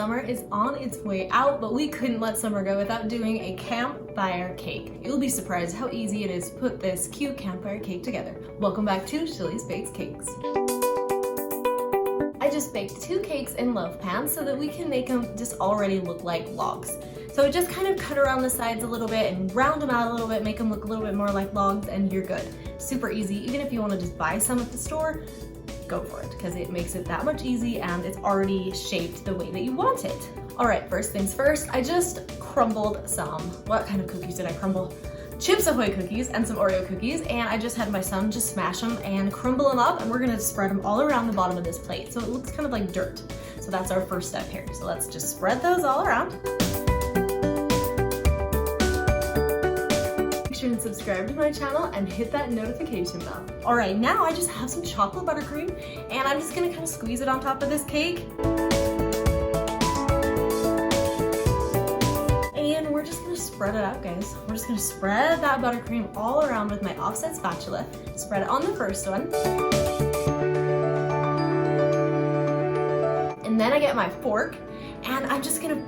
summer is on its way out, but we couldn't let summer go without doing a campfire cake. You'll be surprised how easy it is to put this cute campfire cake together. Welcome back to CHALEESE Bakes Cakes. I just baked 2 cakes in love pans so that we can make them just already look like logs. So just kind of cut around the sides a little bit and round them out a little bit, make them look a little bit more like logs, and you're good. Super easy. Even if you want to just buy some at the store, go for it, because it makes it that much easy and it's already shaped the way that you want it. All right, first things first, I just crumbled some, what kind of cookies did I crumble? Chips Ahoy cookies and some Oreo cookies, and I just had my son just smash them and crumble them up, and we're gonna spread them all around the bottom of this plate so it looks kind of like dirt. So that's our first step here. So let's just spread those all around. Make sure and subscribe to my channel and hit that notification bell. All right, now I just have some chocolate buttercream, and I'm just gonna kind of squeeze it on top of this cake. And we're just gonna spread it out, guys. We're just gonna spread that buttercream all around with my offset spatula. Spread it on the first one. And then I get my fork, and I'm just gonna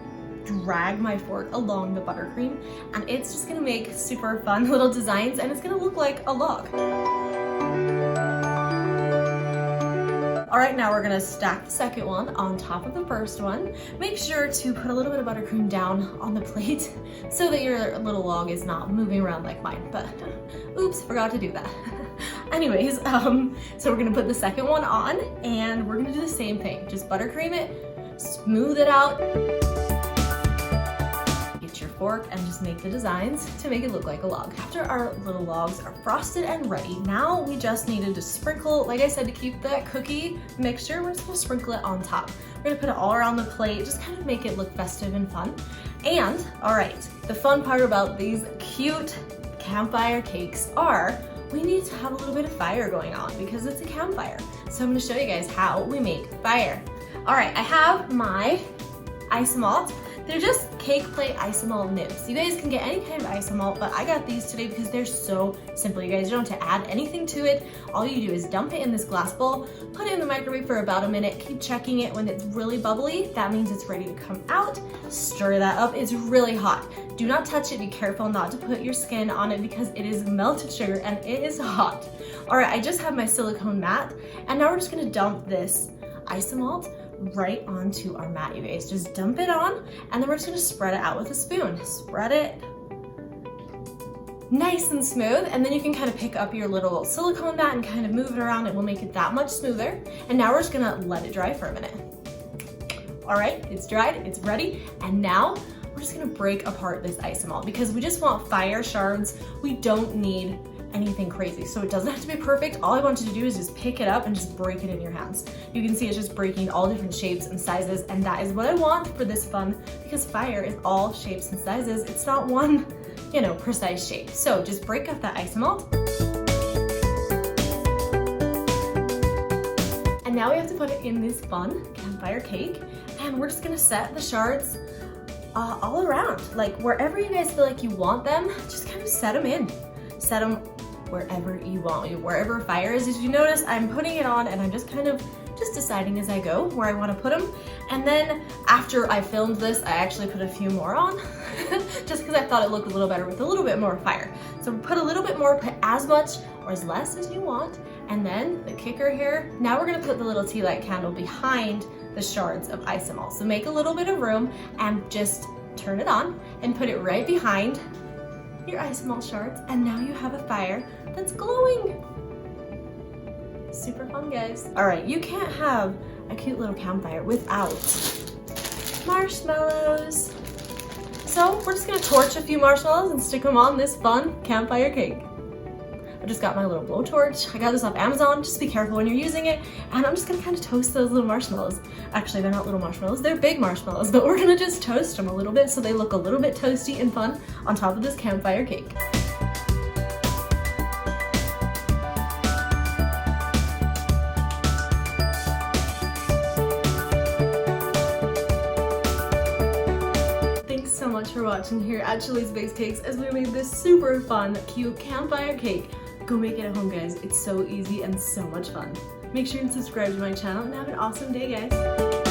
drag my fork along the buttercream, and it's just gonna make super fun little designs, and it's gonna look like a log. All right, now we're gonna stack the second one on top of the first one. Make sure to put a little bit of buttercream down on the plate so that your little log is not moving around like mine, but oops, forgot to do that. Anyways, so we're gonna put the second one on, and we're gonna do the same thing. Just buttercream it, smooth it out, your fork, and just make the designs to make it look like a log. After our little logs are frosted and ready, now we just needed to sprinkle, like I said, to keep that cookie mixture, we're just gonna sprinkle it on top. We're gonna put it all around the plate, just kind of make it look festive and fun. And, all right, the fun part about these cute campfire cakes are we need to have a little bit of fire going on because it's a campfire. So I'm gonna show you guys how we make fire. All right, I have my ISOMALT. They're just cake plate isomalt nibs. You guys can get any kind of isomalt, but I got these today because they're so simple. You guys don't have to add anything to it. All you do is dump it in this glass bowl, put it in the microwave for about a minute, keep checking it. When it's really bubbly, that means it's ready to come out. Stir that up. It's really hot. Do not touch it. Be careful not to put your skin on it because it is melted sugar and it is hot. All right, I just have my silicone mat, and now we're just gonna dump this isomalt right onto our mat, you guys. Just dump it on, and then we're just gonna spread it out with a spoon. Spread it nice and smooth, and then you can kind of pick up your little silicone mat and kind of move it around. It will make it that much smoother. And now we're just gonna let it dry for a minute. All right, it's dried, it's ready, and now we're just gonna break apart this isomalt because we just want fire shards. We don't need anything crazy, so it doesn't have to be perfect. All I want you to do is just pick it up and just break it in your hands. You can see it's just breaking all different shapes and sizes, and that is what I want for this fun because fire is all shapes and sizes. It's not one, precise shape. So just break up that isomalt. And now we have to put it in this fun campfire cake, and we're just gonna set the shards all around. Like wherever you guys feel like you want them, just kind of set them in. Set them wherever you want, wherever fire is. As you notice, I'm putting it on, and I'm just kind of deciding as I go where I want to put them. And then after I filmed this, I actually put a few more on just because I thought it looked a little better with a little bit more fire. So put a little bit more, put as much or as less as you want. And then the kicker here, now we're gonna put the little tea light candle behind the shards of isomalt. So make a little bit of room and just turn it on and put it right behind your isomalt shards, and now you have a fire that's glowing. Super fun, guys. All right, you can't have a cute little campfire without marshmallows. So we're just gonna torch a few marshmallows and stick them on this fun campfire cake. I just got my little blowtorch. I got this off Amazon. Just be careful when you're using it. And I'm just gonna kind of toast those little marshmallows. Actually, they're not little marshmallows, they're big marshmallows, but we're gonna just toast them a little bit so they look a little bit toasty and fun on top of this campfire cake. Thanks so much for watching here at CHALEESE Bakes Cakes as we made this super fun, cute campfire cake. Go make it at home, guys. It's so easy and so much fun. Make sure you subscribe to my channel and have an awesome day, guys.